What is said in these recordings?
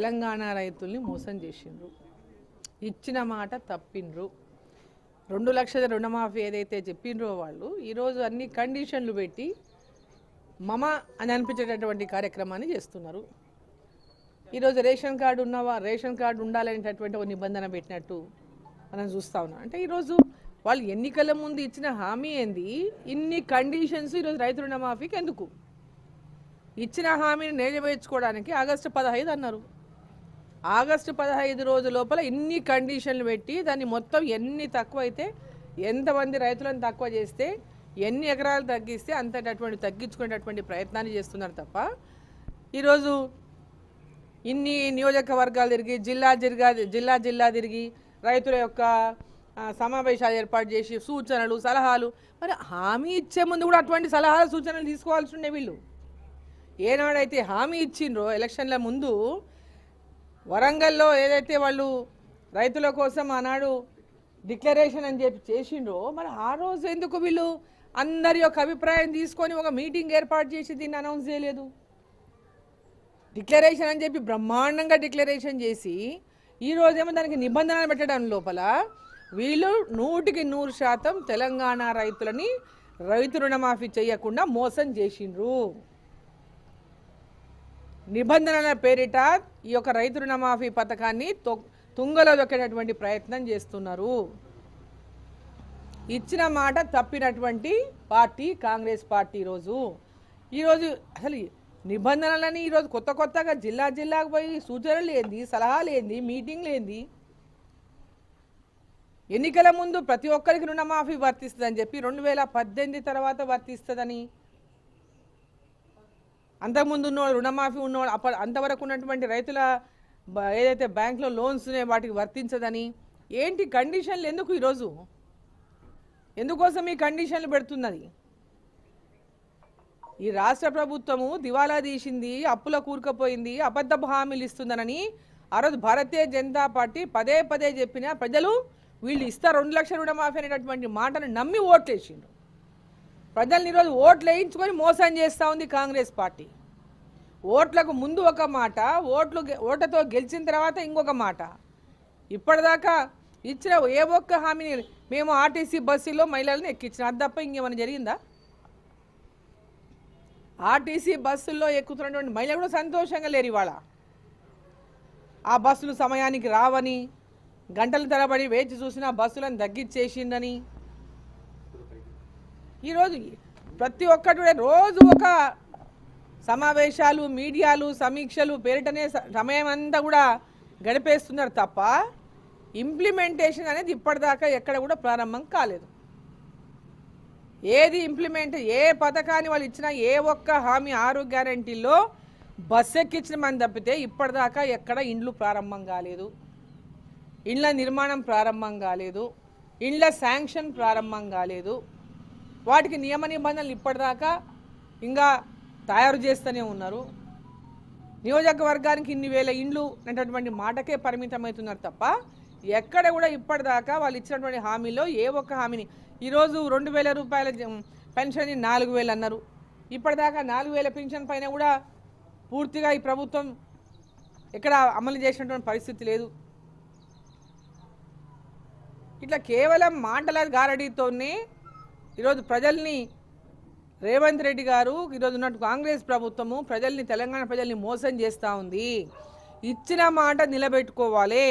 తెలంగాణ రైతుల్ని మోసం చేసిండ్రు, ఇచ్చిన మాట తప్పిండ్రు. 2 లక్షల రుణమాఫీ ఏదైతే చెప్పిండ్రో వాళ్ళు ఈరోజు అన్ని కండిషన్లు పెట్టి మమ అని అనిపించేటటువంటి కార్యక్రమాన్ని చేస్తున్నారు. ఈరోజు రేషన్ కార్డు ఉండాలనేటటువంటి ఒక నిబంధన పెట్టినట్టు మనం చూస్తూ ఉన్నాం. అంటే ఈరోజు వాళ్ళు ఎన్నికల ముందు ఇచ్చిన హామీ ఏంది, ఇన్ని కండిషన్స్ ఈరోజు రైతు రుణమాఫీకి ఎందుకు? ఇచ్చిన హామీని నెరవేర్చుకోవడానికి ఆగస్టు 15 అన్నారు. ఆగస్టు 15 రోజు లోపల ఇన్ని కండిషన్లు పెట్టి దాన్ని మొత్తం ఎన్ని తక్కువ అయితే, ఎంతమంది రైతులను తక్కువ చేస్తే, ఎన్ని ఎకరాలు తగ్గిస్తే అంతటటువంటి తగ్గించుకునేటటువంటి ప్రయత్నాన్ని చేస్తున్నారు తప్ప ఈరోజు ఇన్ని నియోజకవర్గాలు తిరిగి జిల్లా తిరిగి రైతుల యొక్క సమావేశాలు ఏర్పాటు చేసి సూచనలు సలహాలు, మరి హామీ ఇచ్చే ముందు కూడా అటువంటి సలహాలు సూచనలు తీసుకోవాల్సి ఉండే. వీళ్ళు ఏనాడైతే హామీ ఇచ్చిండ్రో ఎలక్షన్ల ముందు వరంగల్లో ఏదైతే వాళ్ళు రైతుల కోసం ఆనాడు డిక్లరేషన్ అని చెప్పి చేసిండ్రో, మరి ఆ రోజు ఎందుకు వీళ్ళు అందరి యొక్క అభిప్రాయం తీసుకొని ఒక మీటింగ్ ఏర్పాటు చేసి దీన్ని అనౌన్స్ చేయలేదు? డిక్లరేషన్ అని చెప్పి బ్రహ్మాండంగా డిక్లరేషన్ చేసి ఈరోజేమో దానికి నిబంధనలు పెట్టడం లోపల వీళ్ళు 100% తెలంగాణ రైతులని రైతు రుణమాఫీ చేయకుండా మోసం చేసిండ్రు. నిబంధనల పేరిట ఈ యొక్క రైతు రుణమాఫీ పథకాన్ని తుంగలో దొక్కేటటువంటి ప్రయత్నం చేస్తున్నారు. ఇచ్చిన మాట తప్పినటువంటి పార్టీ కాంగ్రెస్ పార్టీ. ఈరోజు అసలు నిబంధనలని ఈరోజు కొత్తగా జిల్లాకు పోయి సూచనలు ఏంది, సలహాలు ఏంది, మీటింగ్లు ఏంది? ఎన్నికల ముందు ప్రతి ఒక్కరికి రుణమాఫీ వర్తిస్తుందని చెప్పి 2018 తర్వాత వర్తిస్తుందని, అంతకుముందు ఉన్నవాళ్ళు రుణమాఫీ ఉన్నవాళ్ళు అంతవరకు ఉన్నటువంటి రైతుల ఏదైతే బ్యాంకులో లోన్స్ వాటికి వర్తించదని, ఏంటి కండిషన్లు ఎందుకు? ఈరోజు ఎందుకోసం ఈ కండిషన్లు పెడుతున్నది? ఈ రాష్ట్ర ప్రభుత్వము దివాలా తీసింది, అప్పుల కూరుకుపోయింది, అబద్ధపు హామీలు ఇస్తుందనని ఆ రోజు భారతీయ జనతా పార్టీ పదే చెప్పినా ప్రజలు వీళ్ళు ఇస్తారు 2 లక్షల రుణమాఫీ అనేటటువంటి మాటను నమ్మి ఓట్లేసిండ్రు. ప్రజల్ని ఈరోజు ఓట్లు వేయించుకొని మోసం చేస్తూ ఉంది కాంగ్రెస్ పార్టీ. ఓట్లకు ముందు ఒక మాట, ఓట్లతో గెలిచిన తర్వాత ఇంకొక మాట. ఇప్పటిదాకా ఇచ్చిన ఏ ఒక్క హామీని మేము ఆర్టీసీ బస్సులో మహిళలను ఎక్కించిన, అది తప్ప ఇంకేమైనా జరిగిందా? ఆర్టీసీ బస్సుల్లో ఎక్కుతున్నటువంటి మహిళలు కూడా సంతోషంగా లేరు. ఇవాళ ఆ బస్సులు సమయానికి రావని, గంటల తరబడి వేచి చూసిన బస్సులను తగ్గించేసిందని, ఈరోజు ప్రతి ఒక్కటి రోజు ఒక సమావేశాలు, మీడియాలు, సమీక్షలు పేరిటనే సమయం అంతా కూడా గడిపేస్తున్నారు తప్ప ఇంప్లిమెంటేషన్ అనేది ఇప్పటిదాకా ఎక్కడ కూడా ప్రారంభం కాలేదు. ఏది ఇంప్లిమెంట్, ఏ పథకాన్ని వాళ్ళు ఇచ్చినా, ఏ ఒక్క హామీ 6 గ్యారంటీల్లో బస్సు ఎక్కించిన మంది తప్పితే ఇప్పటిదాకా ఎక్కడ ఇండ్లు ప్రారంభం కాలేదు, ఇండ్ల నిర్మాణం ప్రారంభం కాలేదు, ఇండ్ల శాంక్షన్ ప్రారంభం కాలేదు. వాటికి నియమ నిబంధనలు ఇప్పటిదాకా ఇంకా తయారు చేస్తూనే ఉన్నారు. నియోజకవర్గానికి ఇన్ని వేల ఇండ్లు అనేటటువంటి మాటకే పరిమితమవుతున్నారు తప్ప ఎక్కడ కూడా ఇప్పటిదాకా వాళ్ళు ఇచ్చినటువంటి హామీలో ఏ ఒక్క హామీని, ఈరోజు 2,000 రూపాయల పెన్షన్ 4,000 అన్నారు. ఇప్పటిదాకా 4,000 పెన్షన్ పైన కూడా పూర్తిగా ఈ ప్రభుత్వం ఎక్కడ అమలు చేసినటువంటి పరిస్థితి లేదు. ఇట్లా కేవలం మాటల గారడీతోనే ఈరోజు ప్రజల్ని రేవంత్ రెడ్డి గారు, ఈరోజు ఉన్నట్టు కాంగ్రెస్ ప్రభుత్వము తెలంగాణ ప్రజల్ని మోసం చేస్తూ ఉంది. ఇచ్చిన మాట నిలబెట్టుకోవాలి.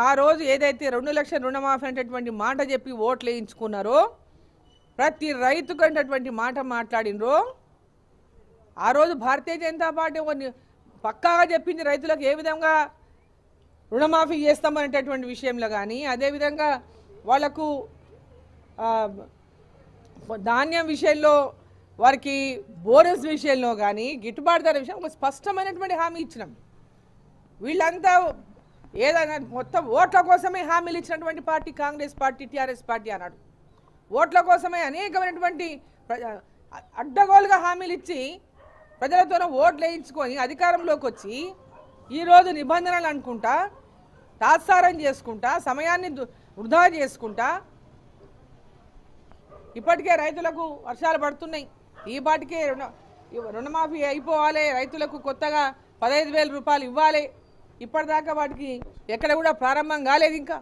ఆ రోజు ఏదైతే 2 లక్షల రుణమాఫీ అనేటటువంటి మాట చెప్పి ఓట్లు వేయించుకున్నారో, ప్రతి రైతుకు అనేటటువంటి మాట మాట్లాడినరో, ఆ రోజు భారతీయ జనతా పార్టీ పక్కాగా చెప్పింది రైతులకు ఏ విధంగా రుణమాఫీ చేస్తామనేటటువంటి విషయంలో కానీ, అదేవిధంగా వాళ్లకు ధాన్యం విషయంలో, వారికి బోనస్ విషయంలో కానీ, గిట్టుబాటు ధర విషయం ఒక స్పష్టమైనటువంటి హామీ ఇచ్చినాం. వీళ్ళంతా ఏదైనా మొత్తం ఓట్ల కోసమే హామీలు ఇచ్చినటువంటి party Congress party, TRS party అన్నాడు. ఓట్ల కోసమే అనేకమైనటువంటి అడ్డగోలుగా హామీలు ఇచ్చి ప్రజలతో ఓట్లు వేయించుకొని అధికారంలోకి వచ్చి ఈరోజు నిబంధనలు అనుకుంటా, తాత్సారం చేసుకుంటా, సమయాన్ని వృధా చేసుకుంటా, ఇప్పటికే రైతులకు వర్షాలు పడుతున్నాయి, ఈ పాటికే రుణమాఫీ అయిపోవాలి, రైతులకు కొత్తగా 15,000 రూపాయలు ఇవ్వాలి. ఇప్పటిదాకా వాటికి ఎక్కడ కూడా ప్రారంభం కాలేదు. ఇంకా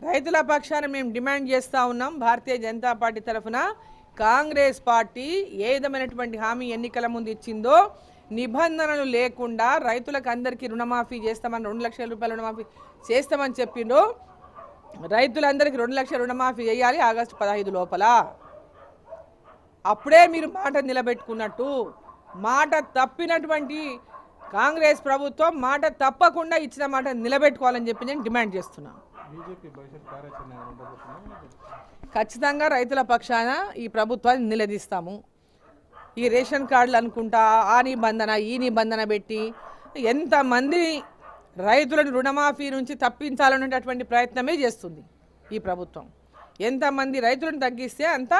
రైతుల పక్షాన మేము డిమాండ్ చేస్తూ ఉన్నాం. భారతీయ జనతా పార్టీ తరఫున కాంగ్రెస్ పార్టీ ఏ విధమైనటువంటి హామీ ఎన్నికల ముందు ఇచ్చిందో నిబంధనలు లేకుండా రైతులకు అందరికీ రుణమాఫీ చేస్తామని 2 లక్షల రూపాయల రుణమాఫీ చేస్తామని చెప్పిండ్రు. రైతులందరికీ 2 లక్షల రుణమాఫీ చేయాలి ఆగస్టు 15 లోపల. అప్పుడే మీరు మాట నిలబెట్టుకున్నట్టు. మాట తప్పినటువంటి కాంగ్రెస్ ప్రభుత్వం మాట తప్పకుండా ఇచ్చిన మాట నిలబెట్టుకోవాలని చెప్పి నేను డిమాండ్ చేస్తున్నాను. ఖచ్చితంగా రైతుల పక్షాన ఈ ప్రభుత్వాన్ని నిలదీస్తాము. ఈ రేషన్ కార్డులు అనుకుంటా ఆ నిబంధన ఈ నిబంధన పెట్టి ఎంతమంది రైతులను రుణమాఫీ నుంచి తప్పించాలనేటటువంటి ప్రయత్నమే చేస్తుంది ఈ ప్రభుత్వం. ఎంతమంది రైతులను తగ్గిస్తే అంత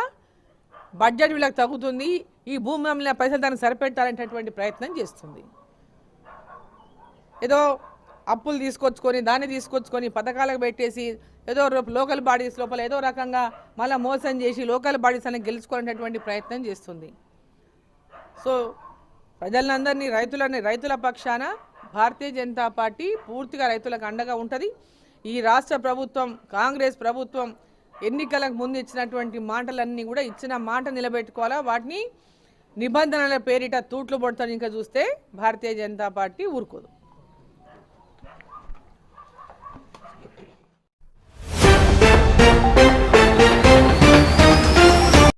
బడ్జెట్ వీళ్ళకి తగ్గుతుంది, ఈ భూమి అమ్మిన పైసలు దానికి సరిపెట్టాలనేటటువంటి ప్రయత్నం చేస్తుంది. ఏదో అప్పులు దాన్ని తీసుకొచ్చుకొని పథకాలకు పెట్టేసి ఏదో లోకల్ బాడీస్ లోపల ఏదో రకంగా మళ్ళీ మోసం చేసి లోకల్ బాడీస్ అని గెలుచుకునేటటువంటి ప్రయత్నం చేస్తుంది. సో ప్రజలందరినీ రైతుల పక్షాన భారతీయ జనతా పార్టీ పూర్తిగా రైతులకు అండగా ఉంటుంది. ఈ రాష్ట్ర ప్రభుత్వం కాంగ్రెస్ ప్రభుత్వం ఎన్నికలకు ముందు ఇచ్చినటువంటి మాటలన్నీ కూడా ఇచ్చిన మాట నిలబెట్టుకోవాలా. వాటిని నిబంధనల పేరిట తూట్లు పడుతుంది ఇంకా చూస్తే భారతీయ జనతా పార్టీ ఊరుకోదు.